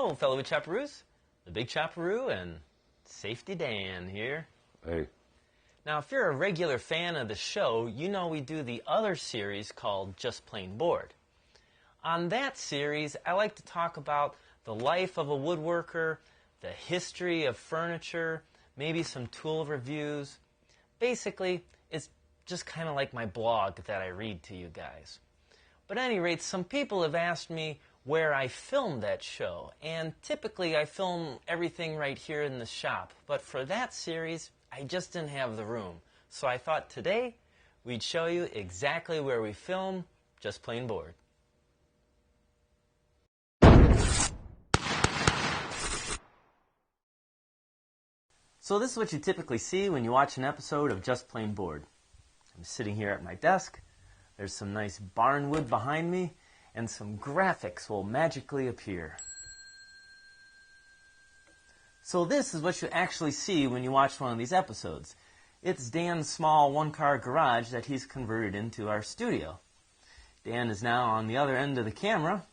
Hello, fellow Chopperoos. The Big Chopperoo and Safety Dan here. Hey. Now, if you're a regular fan of the show, you know we do the other series called Just Plain Bored. On that series, I like to talk about the life of a woodworker, the history of furniture, maybe some tool reviews. Basically, it's just kind of like my blog that I read to you guys. But at any rate, some people have asked me where I filmed that show, and typically I film everything right here in the shop, but for that series I just didn't have the room, so I thought today we'd show you exactly where we film Just Plain Bored. So this is what you typically see when you watch an episode of Just Plain Bored. I'm sitting here at my desk, there's some nice barnwood behind me, and some graphics will magically appear. So this is what you actually see when you watch one of these episodes. It's Dan's small one-car garage that he's converted into our studio. Dan is now on the other end of the camera.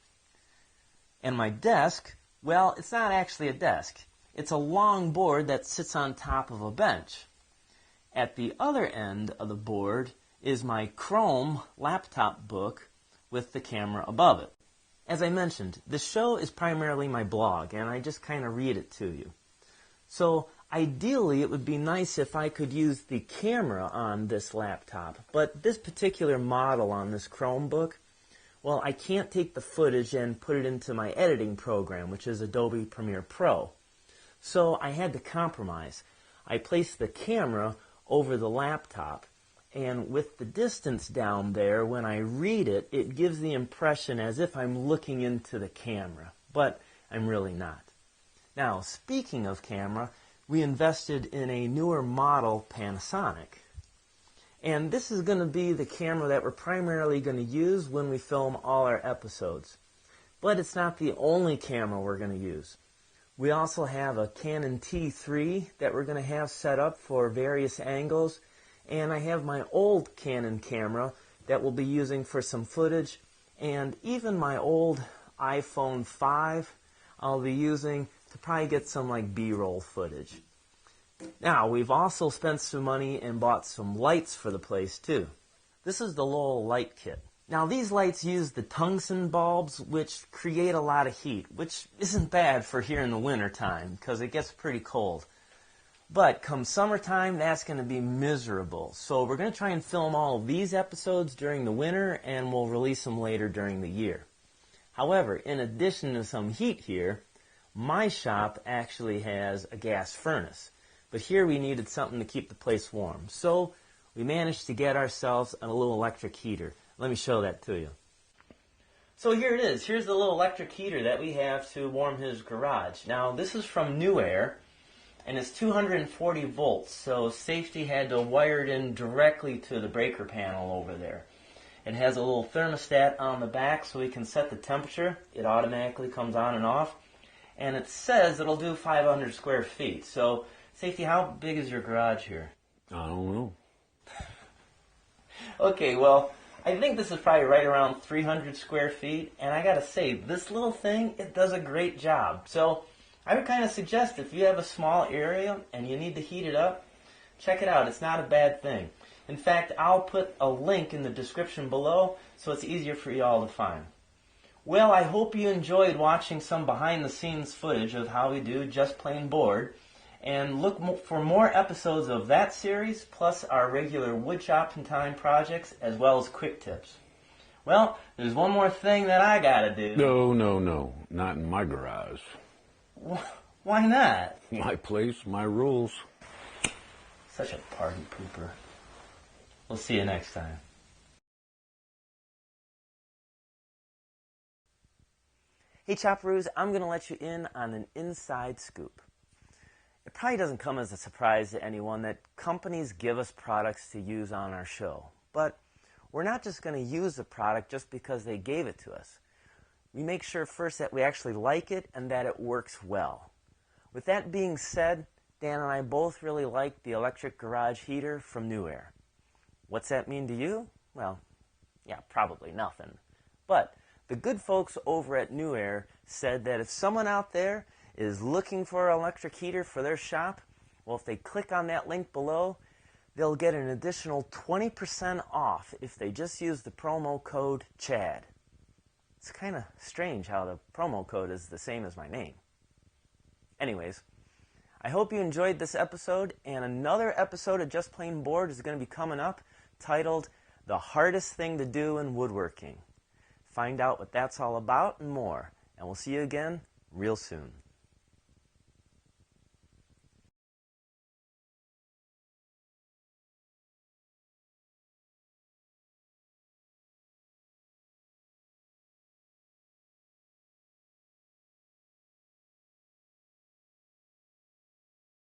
And my desk, well, it's not actually a desk. It's a long board that sits on top of a bench. At the other end of the board is my Chrome laptop book with the camera above it. As I mentioned, the show is primarily my blog, and I just kind of read it to you. So ideally, it would be nice if I could use the camera on this laptop, but this particular model on this Chromebook, well, I can't take the footage and put it into my editing program, which is Adobe Premiere Pro. So I had to compromise. I placed the camera over the laptop, and with the distance down there, when I read it, it gives the impression as if I'm looking into the camera, but I'm really not. Now, speaking of camera, we invested in a newer model Panasonic. And this is going to be the camera that we're primarily going to use when we film all our episodes. But it's not the only camera we're going to use. We also have a Canon T3 that we're going to have set up for various angles. And I have my old Canon camera that we'll be using for some footage. And even my old iPhone 5 I'll be using to probably get some like B-roll footage. Now, we've also spent some money and bought some lights for the place too. This is the Lowell light kit. Now, these lights use the tungsten bulbs, which create a lot of heat, which isn't bad for here in the winter time because it gets pretty cold. But come summertime, that's going to be miserable. So we're going to try and film all of these episodes during the winter, and we'll release them later during the year. However, in addition to some heat here, my shop actually has a gas furnace. But here we needed something to keep the place warm. So we managed to get ourselves a little electric heater. Let me show that to you. So here it is. Here's the little electric heater that we have to warm his garage. Now, this is from NewAir. And it's 240 volts, so Safety had to wire it in directly to the breaker panel over there. It has a little thermostat on the back so we can set the temperature. It automatically comes on and off. And it says it'll do 500 square feet. So, Safety, how big is your garage here? I don't know. Okay, well, I think this is probably right around 300 square feet. And I gotta say, this little thing, it does a great job. So, I would kind of suggest if you have a small area and you need to heat it up, check it out. It's not a bad thing. In fact, I'll put a link in the description below so it's easier for you all to find. Well, I hope you enjoyed watching some behind-the-scenes footage of how we do Just Plain Bored. And look for more episodes of that series, plus our regular woodshop and time projects, as well as quick tips. Well, there's one more thing that I gotta do. No. Not in my garage. Why not? My place, my rules. Such a party pooper. We'll see you next time. Hey Chopperoos, I'm going to let you in on an inside scoop. It probably doesn't come as a surprise to anyone that companies give us products to use on our show. But we're not just going to use the product just because they gave it to us. We make sure first that we actually like it and that it works well. With that being said, Dan and I both really like the electric garage heater from NewAir. What's that mean to you? Well, yeah, probably nothing. But the good folks over at NewAir said that if someone out there is looking for an electric heater for their shop, well, if they click on that link below, they'll get an additional 20% off if they just use the promo code CHAD. It's kind of strange how the promo code is the same as my name. Anyways, I hope you enjoyed this episode, and another episode of Just Plain Bored is going to be coming up titled The Hardest Thing to Do in Woodworking. Find out what that's all about and more, and we'll see you again real soon.